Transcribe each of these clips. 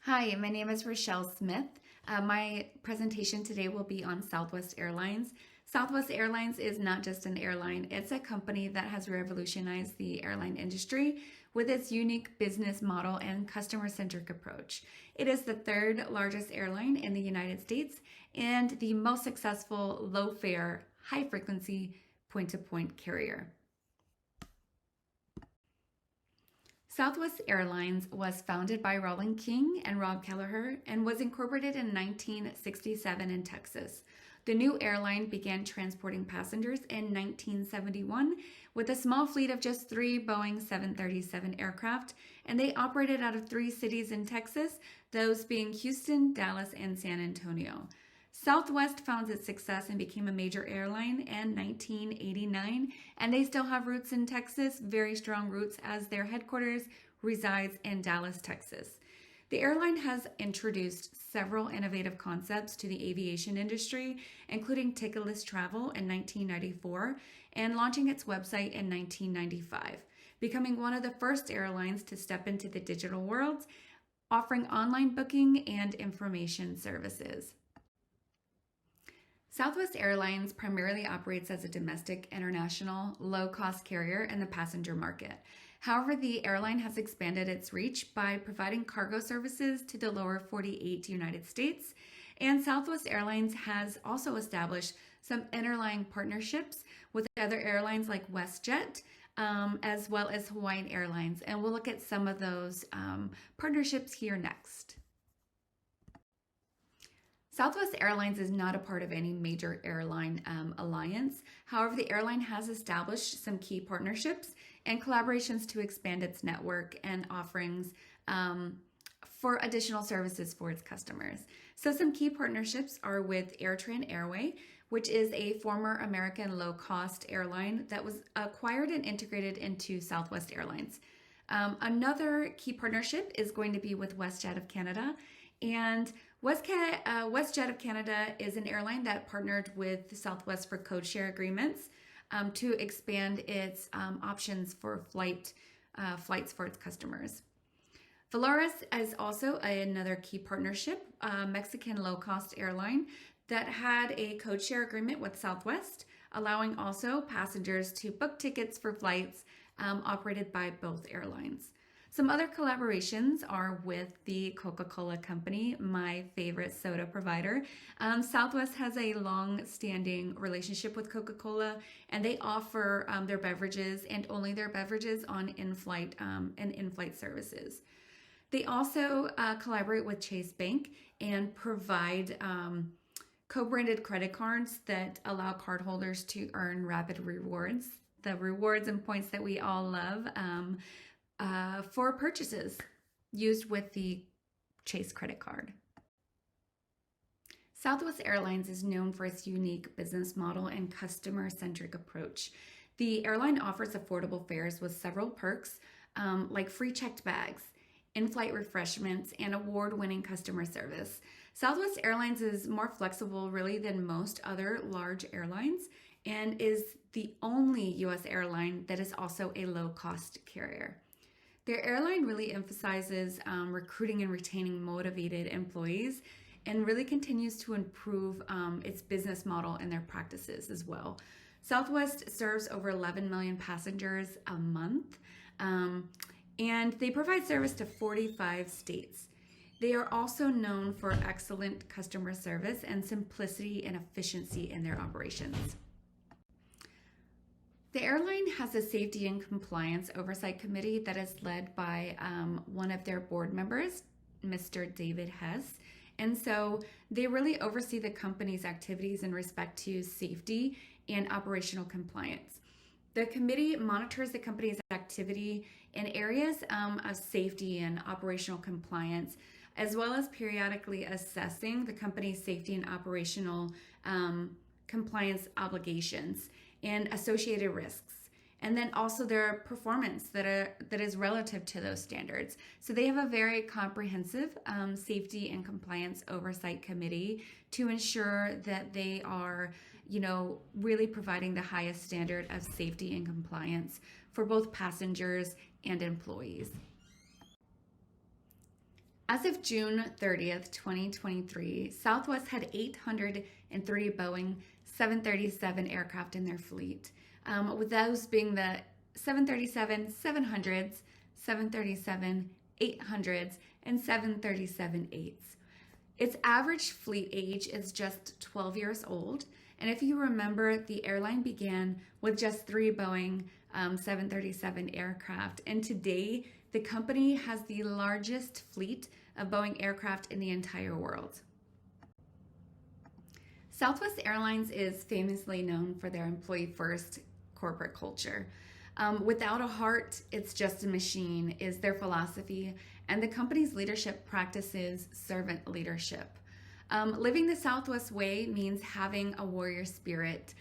Hi, my name is Rochelle Smith. My presentation today will be on Southwest Airlines. Southwest Airlines is not just an airline, it's a company that has revolutionized the airline industry with its unique business model and customer centric approach. It is the third largest airline in the United States and the most successful low fare, high frequency point to point carrier. Southwest Airlines was founded by Roland King and Rob Kelleher and was incorporated in 1967 in Texas. The new airline began transporting passengers in 1971 with a small fleet of just 3 Boeing 737 aircraft, and they operated out of 3 cities in Texas, those being Houston, Dallas, and San Antonio. Southwest found its success and became a major airline in 1989, and they still have roots in Texas, very strong roots, as their headquarters resides in Dallas, Texas. The airline has introduced several innovative concepts to the aviation industry, including ticketless travel in 1994 and launching its website in 1995, becoming one of the first airlines to step into the digital world, offering online booking and information services. Southwest Airlines primarily operates as a domestic, international, low-cost carrier in the passenger market. However, the airline has expanded its reach by providing cargo services to the lower 48 United States, and Southwest Airlines has also established some interline partnerships with other airlines like WestJet, as well as Hawaiian Airlines, and we'll look at some of those partnerships here next. Southwest Airlines is not a part of any major airline alliance. However, the airline has established some key partnerships and collaborations to expand its network and offerings for additional services for its customers. So some key partnerships are with AirTran Airway, which is a former American low-cost airline that was acquired and integrated into Southwest Airlines. Another key partnership is going to be with WestJet of Canada, and WestJet of Canada is an airline that partnered with Southwest for code share agreements to expand its options for flights for its customers. Volaris is also another key partnership, Mexican low-cost airline that had a code share agreement with Southwest, allowing also passengers to book tickets for flights operated by both airlines. Some other collaborations are with the Coca-Cola Company, my favorite soda provider. Southwest has a long-standing relationship with Coca-Cola, and they offer their beverages and only their beverages on in-flight and in-flight services. They also collaborate with Chase Bank and provide co-branded credit cards that allow cardholders to earn rapid rewards, the rewards and points that we all love. For purchases used with the Chase credit card. Southwest Airlines is known for its unique business model and customer-centric approach. The airline offers affordable fares with several perks like free checked bags, in-flight refreshments, and award-winning customer service. Southwest Airlines is more flexible really than most other large airlines and is the only U.S. airline that is also a low-cost carrier. Their airline really emphasizes recruiting and retaining motivated employees and really continues to improve its business model and their practices as well. Southwest serves over 11 million passengers a month, and they provide service to 45 states. They are also known for excellent customer service and simplicity and efficiency in their operations. The airline has a safety and compliance oversight committee that is led by one of their board members, Mr. David Hess. And so they really oversee the company's activities in respect to safety and operational compliance. The committee monitors the company's activity in areas of safety and operational compliance, as well as periodically assessing the company's safety and operational compliance obligations and associated risks, and then also their performance that is relative to those standards. So they have a very comprehensive safety and compliance oversight committee to ensure that they are, really providing the highest standard of safety and compliance for both passengers and employees. As of June 30th, 2023, Southwest had 803 Boeing 737 aircraft in their fleet, with those being the 737 700s, 737 800s, and 737 8s. Its average fleet age is just 12 years old. And if you remember, the airline began with just 3 Boeing 737 aircraft. And today, the company has the largest fleet of Boeing aircraft in the entire world. Southwest Airlines is famously known for their employee-first corporate culture. Without a heart, it's just a machine, is their philosophy, and the company's leadership practices servant leadership. Living the Southwest way means having a warrior spirit,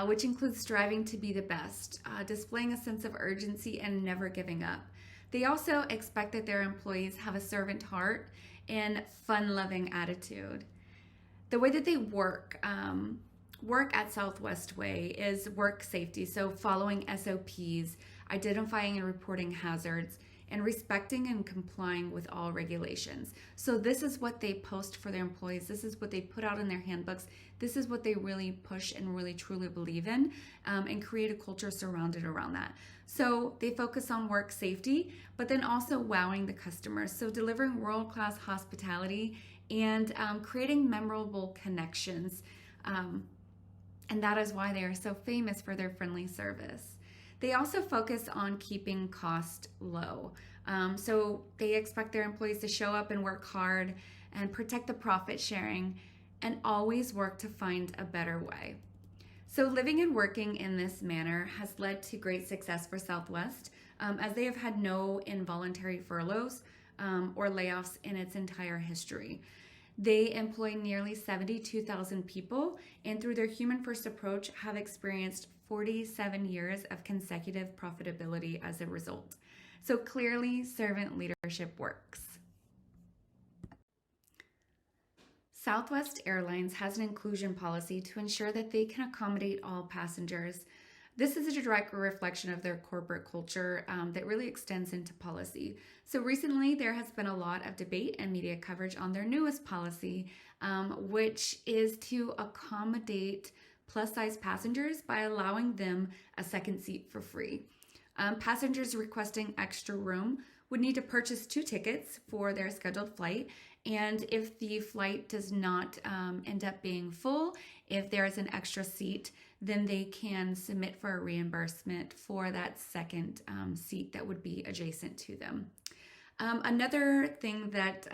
which includes striving to be the best, displaying a sense of urgency, and never giving up. They also expect that their employees have a servant heart and fun-loving attitude. The way that they work at Southwest Way is work safety, so following SOPs, identifying and reporting hazards, and respecting and complying with all regulations. So this is what they post for their employees. This is what they put out in their handbooks. This is what they really push and really truly believe in, and create a culture surrounded around that. So they focus on work safety, but then also wowing the customers. So delivering world-class hospitality and creating memorable connections. And that is why they are so famous for their friendly service. They also focus on keeping cost low. So they expect their employees to show up and work hard and protect the profit sharing and always work to find a better way. So living and working in this manner has led to great success for Southwest, as they have had no involuntary furloughs or layoffs in its entire history. They employ nearly 72,000 people, and through their human-first approach have experienced 47 years of consecutive profitability as a result. So clearly, servant leadership works. Southwest Airlines has an inclusion policy to ensure that they can accommodate all passengers. This is a direct reflection of their corporate culture that really extends into policy. So recently, there has been a lot of debate and media coverage on their newest policy, which is to accommodate plus-size passengers by allowing them a second seat for free. Passengers requesting extra room would need to purchase 2 tickets for their scheduled flight. And if the flight does not end up being full, if there is an extra seat, then they can submit for a reimbursement for that second seat that would be adjacent to them. Another thing that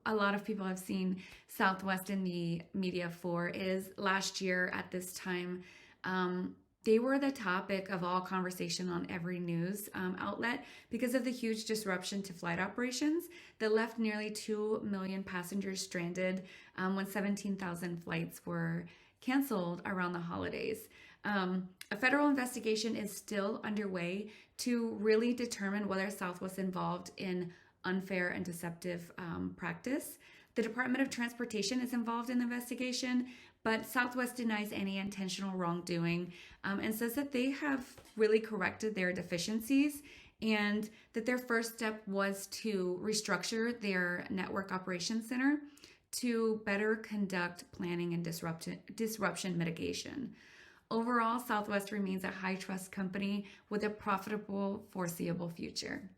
a lot of people have seen Southwest in the media for is last year at this time, they were the topic of all conversation on every news outlet because of the huge disruption to flight operations that left nearly 2 million passengers stranded when 17,000 flights were canceled around the holidays. A federal investigation is still underway to really determine whether Southwest involved in unfair and deceptive practice. The Department of Transportation is involved in the investigation, but Southwest denies any intentional wrongdoing and says that they have really corrected their deficiencies and that their first step was to restructure their network operations center to better conduct planning and disruption mitigation. Overall, Southwest remains a high-trust company with a profitable, foreseeable future.